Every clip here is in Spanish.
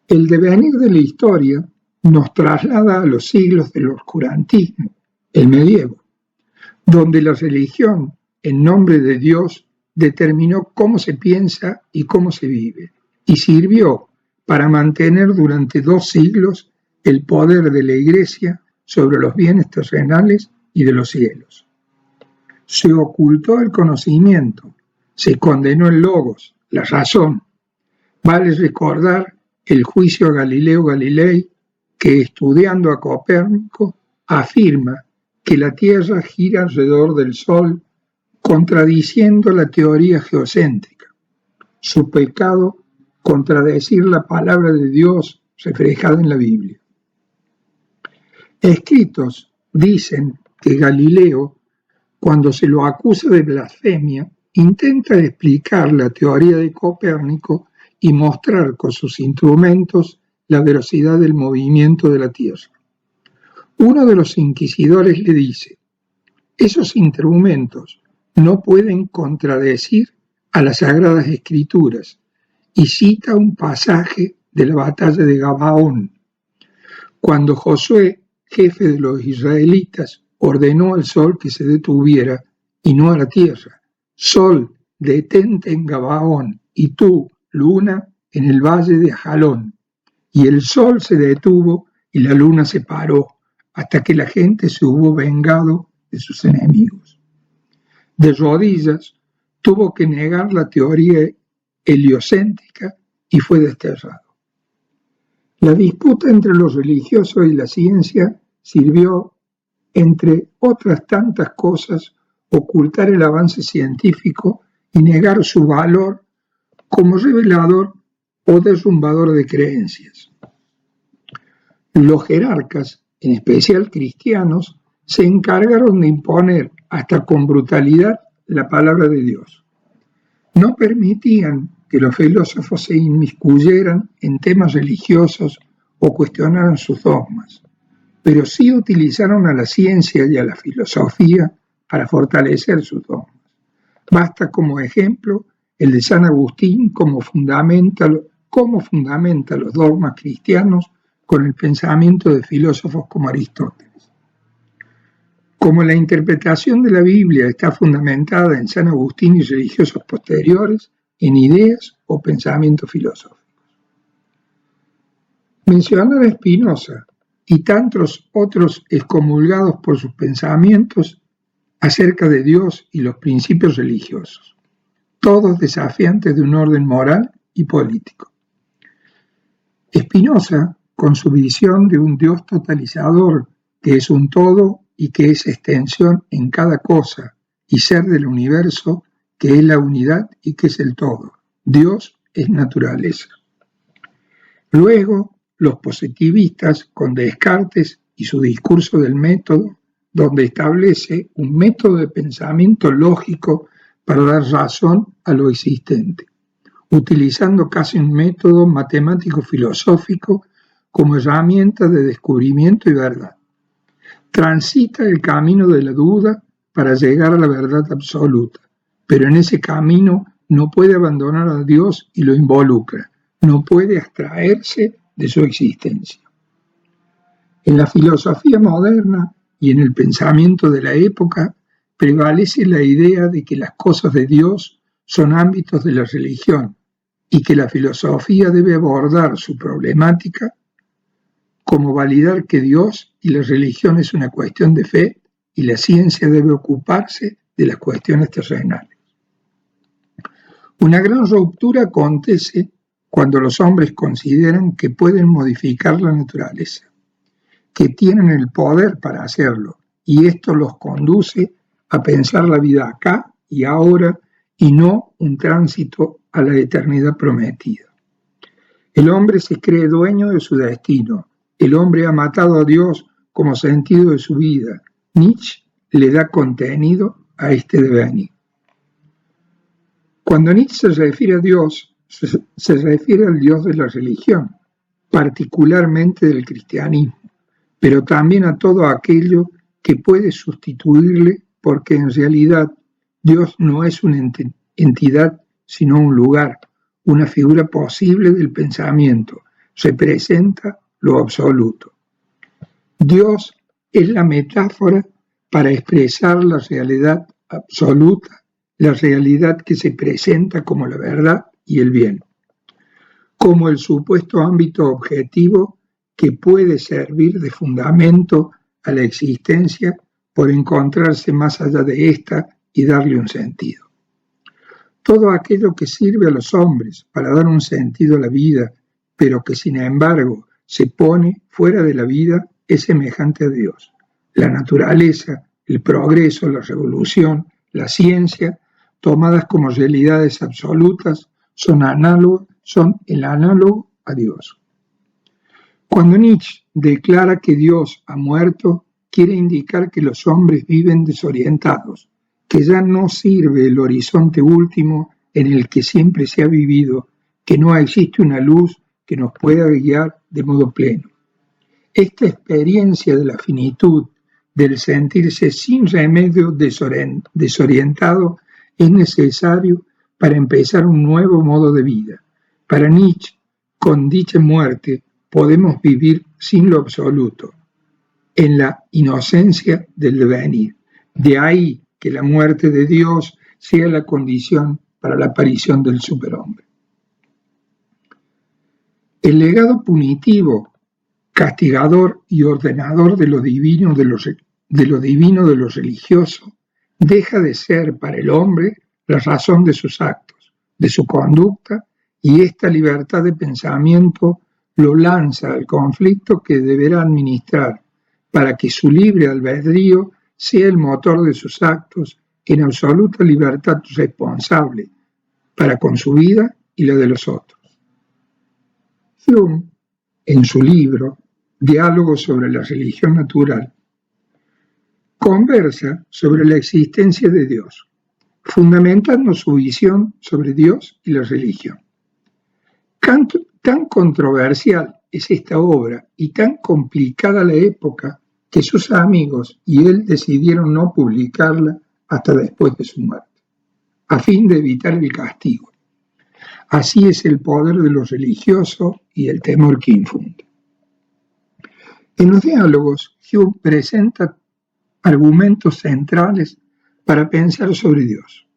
El devenir de la historia nos traslada a los siglos del oscurantismo, el medievo, donde la religión, en nombre de Dios, determinó cómo se piensa y cómo se vive, y sirvió para mantener durante 2 siglos el poder de la Iglesia sobre los bienes terrenales y de los cielos. Se ocultó el conocimiento, se condenó el logos, la razón. Vale recordar el juicio a Galileo Galilei, que estudiando a Copérnico afirma que la Tierra gira alrededor del Sol, contradiciendo la teoría geocéntrica. Su pecado, contradecir la palabra de Dios reflejada en la Biblia. Escritos dicen que Galileo, cuando se lo acusa de blasfemia, intenta explicar la teoría de Copérnico y mostrar con sus instrumentos la veracidad del movimiento de la Tierra. Uno de los inquisidores le dice: esos instrumentos no pueden contradecir a las Sagradas Escrituras, y cita un pasaje de la batalla de Gabaón, cuando Josué, jefe de los israelitas, ordenó al sol que se detuviera y no a la tierra. Sol, detente en Gabaón, y tú, luna, en el valle de Ajalón. Y el sol se detuvo y la luna se paró, hasta que la gente se hubo vengado de sus enemigos. De rodillas, tuvo que negar la teoría heliocéntrica y fue desterrado. La disputa entre los religiosos y la ciencia sirvió, entre otras tantas cosas, ocultar el avance científico y negar su valor como revelador o derrumbador de creencias. Los jerarcas, en especial cristianos, se encargaron de imponer hasta con brutalidad la palabra de Dios. No permitían que los filósofos se inmiscuyeran en temas religiosos o cuestionaran sus dogmas, pero sí utilizaron a la ciencia y a la filosofía para fortalecer sus dogmas. Basta como ejemplo el de San Agustín cómo fundamenta los dogmas cristianos con el pensamiento de filósofos como Aristóteles. Como la interpretación de la Biblia está fundamentada en San Agustín y religiosos posteriores, en ideas o pensamientos filosóficos. Mencionar a Spinoza y tantos otros excomulgados por sus pensamientos acerca de Dios y los principios religiosos, todos desafiantes de un orden moral y político. Spinoza, con su visión de un Dios totalizador que es un todo y que es extensión en cada cosa y ser del universo, que es la unidad y que es el todo. Dios es naturaleza. Luego, los positivistas, con Descartes y su discurso del método, donde establece un método de pensamiento lógico para dar razón a lo existente, utilizando casi un método matemático-filosófico como herramienta de descubrimiento y verdad. Transita el camino de la duda para llegar a la verdad absoluta, pero en ese camino no puede abandonar a Dios y lo involucra, no puede abstraerse de su existencia. En la filosofía moderna y en el pensamiento de la época prevalece la idea de que las cosas de Dios son ámbitos de la religión y que la filosofía debe abordar su problemática como validar que Dios y la religión es una cuestión de fe y la ciencia debe ocuparse de las cuestiones terrenales. Una gran ruptura acontece cuando los hombres consideran que pueden modificar la naturaleza, que tienen el poder para hacerlo, y esto los conduce a pensar la vida acá y ahora y no un tránsito a la eternidad prometida. El hombre se cree dueño de su destino. El hombre ha matado a Dios como sentido de su vida. Nietzsche le da contenido a este devenir. Cuando Nietzsche se refiere a Dios, se refiere al Dios de la religión, particularmente del cristianismo, pero también a todo aquello que puede sustituirle, porque en realidad Dios no es una entidad, sino un lugar, una figura posible del pensamiento, se presenta lo absoluto. Dios es la metáfora para expresar la realidad absoluta, la realidad que se presenta como la verdad y el bien, como el supuesto ámbito objetivo que puede servir de fundamento a la existencia por encontrarse más allá de ésta y darle un sentido. Todo aquello que sirve a los hombres para dar un sentido a la vida, pero que sin embargo se pone fuera de la vida, es semejante a Dios. La naturaleza, el progreso, la revolución, la ciencia, tomadas como realidades absolutas, son el análogo a Dios. Cuando Nietzsche declara que Dios ha muerto, quiere indicar que los hombres viven desorientados, que ya no sirve el horizonte último en el que siempre se ha vivido, que no existe una luz que nos pueda guiar de modo pleno. Esta experiencia de la finitud, del sentirse sin remedio desorientado, es necesario para empezar un nuevo modo de vida. Para Nietzsche, con dicha muerte, podemos vivir sin lo absoluto, en la inocencia del devenir. De ahí que la muerte de Dios sea la condición para la aparición del superhombre. El legado punitivo, castigador y ordenador de lo divino de lo religioso, deja de ser para el hombre la razón de sus actos, de su conducta, y esta libertad de pensamiento lo lanza al conflicto que deberá administrar para que su libre albedrío sea el motor de sus actos en absoluta libertad responsable para con su vida y la de los otros. Hume, en su libro Diálogos sobre la religión natural, conversa sobre la existencia de Dios, fundamentando su visión sobre Dios y la religión. Tan controversial es esta obra y tan complicada la época que sus amigos y él decidieron no publicarla hasta después de su muerte, a fin de evitar el castigo. Así es el poder de lo religioso y el temor que infunde. En los diálogos, Hume presenta argumentos centrales para pensar sobre Dios.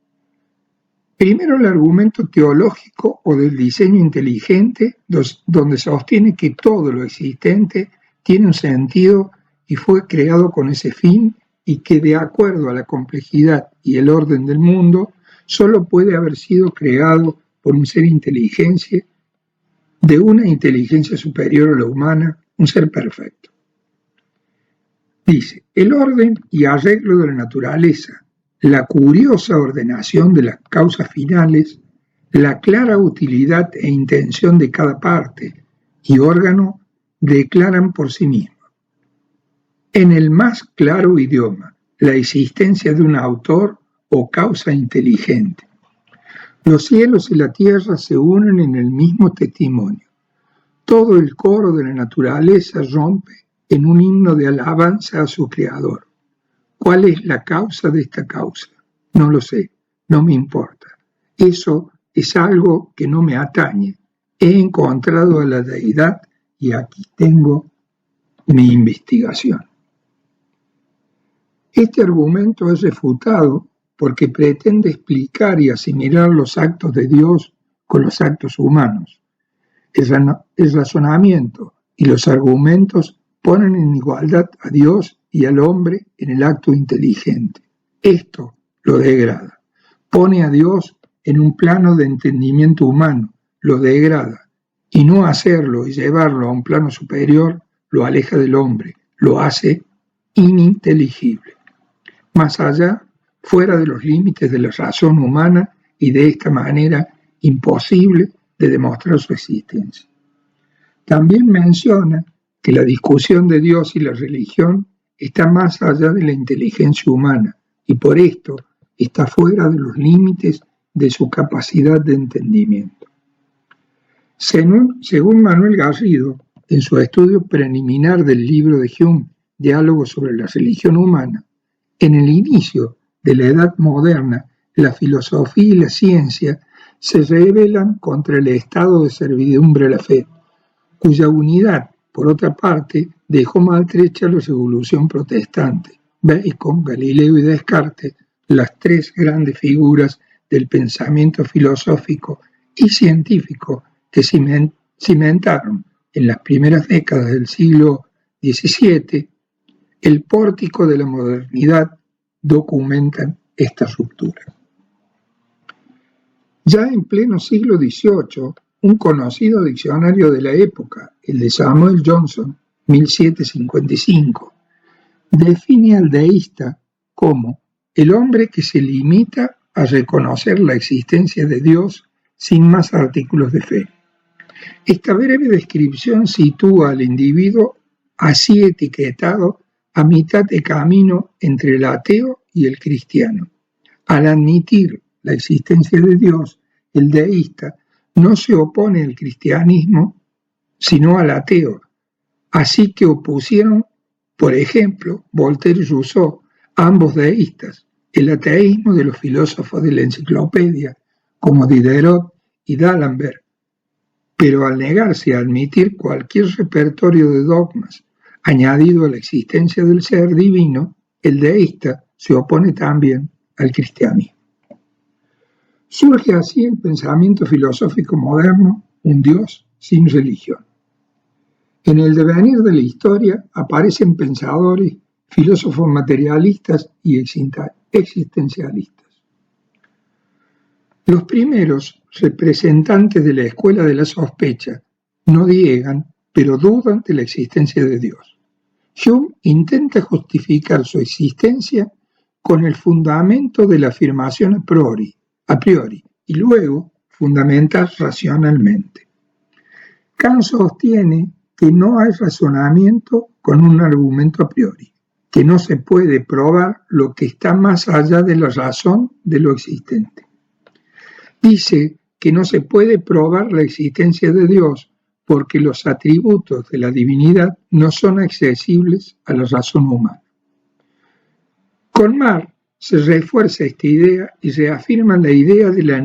Primero, el argumento teológico o del diseño inteligente, donde sostiene que todo lo existente tiene un sentido y fue creado con ese fin, y que de acuerdo a la complejidad y el orden del mundo, solo puede haber sido creado por un ser inteligente, de una inteligencia superior a la humana, un ser perfecto. Dice, el orden y arreglo de la naturaleza, la curiosa ordenación de las causas finales, la clara utilidad e intención de cada parte y órgano declaran por sí mismos, en el más claro idioma, la existencia de un autor o causa inteligente. Los cielos y la tierra se unen en el mismo testimonio. Todo el coro de la naturaleza rompe en un himno de alabanza a su creador. ¿Cuál es la causa de esta causa? No lo sé, no me importa. Eso es algo que no me atañe. He encontrado a la deidad y aquí tengo mi investigación. Este argumento es refutado porque pretende explicar y asimilar los actos de Dios con los actos humanos. El razonamiento y los argumentos ponen en igualdad a Dios y al hombre en el acto inteligente. Esto lo degrada. Pone a Dios en un plano de entendimiento humano, lo degrada, y no hacerlo y llevarlo a un plano superior lo aleja del hombre, lo hace ininteligible. Más allá, fuera de los límites de la razón humana y de esta manera imposible de demostrar su existencia. También menciona que la discusión de Dios y la religión está más allá de la inteligencia humana y por esto está fuera de los límites de su capacidad de entendimiento. Según Manuel Garrido, en su estudio preliminar del libro de Hume, Diálogos sobre la religión humana, en el inicio de la Edad Moderna, la filosofía y la ciencia se rebelan contra el estado de servidumbre a la fe, cuya unidad, por otra parte, dejó maltrecha la revolución protestante. Bacon, Galileo y Descartes, las tres grandes figuras del pensamiento filosófico y científico que cimentaron en las primeras décadas del siglo XVII el pórtico de la modernidad, documentan esta ruptura. Ya en pleno siglo XVIII, un conocido diccionario de la época, el de Samuel Johnson, 1755, define al deísta como el hombre que se limita a reconocer la existencia de Dios sin más artículos de fe. Esta breve descripción sitúa al individuo así etiquetado a mitad de camino entre el ateo y el cristiano. Al admitir la existencia de Dios, el deísta no se opone al cristianismo, sino al ateo. Así que opusieron, por ejemplo, Voltaire y Rousseau, ambos deístas, el ateísmo de los filósofos de la enciclopedia, como Diderot y D'Alembert, pero al negarse a admitir cualquier repertorio de dogmas añadido a la existencia del ser divino, el deísta se opone también al cristianismo. Surge así el pensamiento filosófico moderno, un Dios sin religión. En el devenir de la historia aparecen pensadores, filósofos materialistas y existencialistas. Los primeros, representantes de la escuela de la sospecha, no niegan, pero dudan de la existencia de Dios. Hume intenta justificar su existencia con el fundamento de la afirmación a priori, y luego fundamentar racionalmente. Kant sostiene que no hay razonamiento con un argumento a priori, que no se puede probar lo que está más allá de la razón de lo existente. Dice que no se puede probar la existencia de Dios porque los atributos de la divinidad no son accesibles a la razón humana. Con Marx se refuerza esta idea y reafirma la idea de la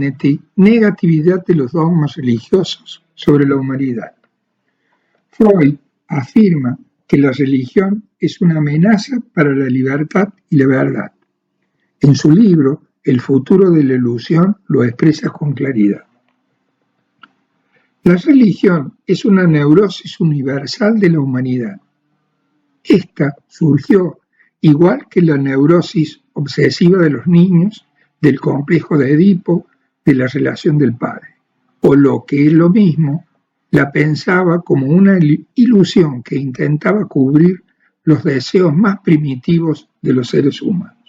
negatividad de los dogmas religiosos sobre la humanidad. Freud afirma que la religión es una amenaza para la libertad y la verdad. En su libro, El futuro de la ilusión, lo expresa con claridad. La religión es una neurosis universal de la humanidad. Esta surgió igual que la neurosis obsesiva de los niños, del complejo de Edipo, de la relación del padre, o lo que es lo mismo, la pensaba como una ilusión que intentaba cubrir los deseos más primitivos de los seres humanos.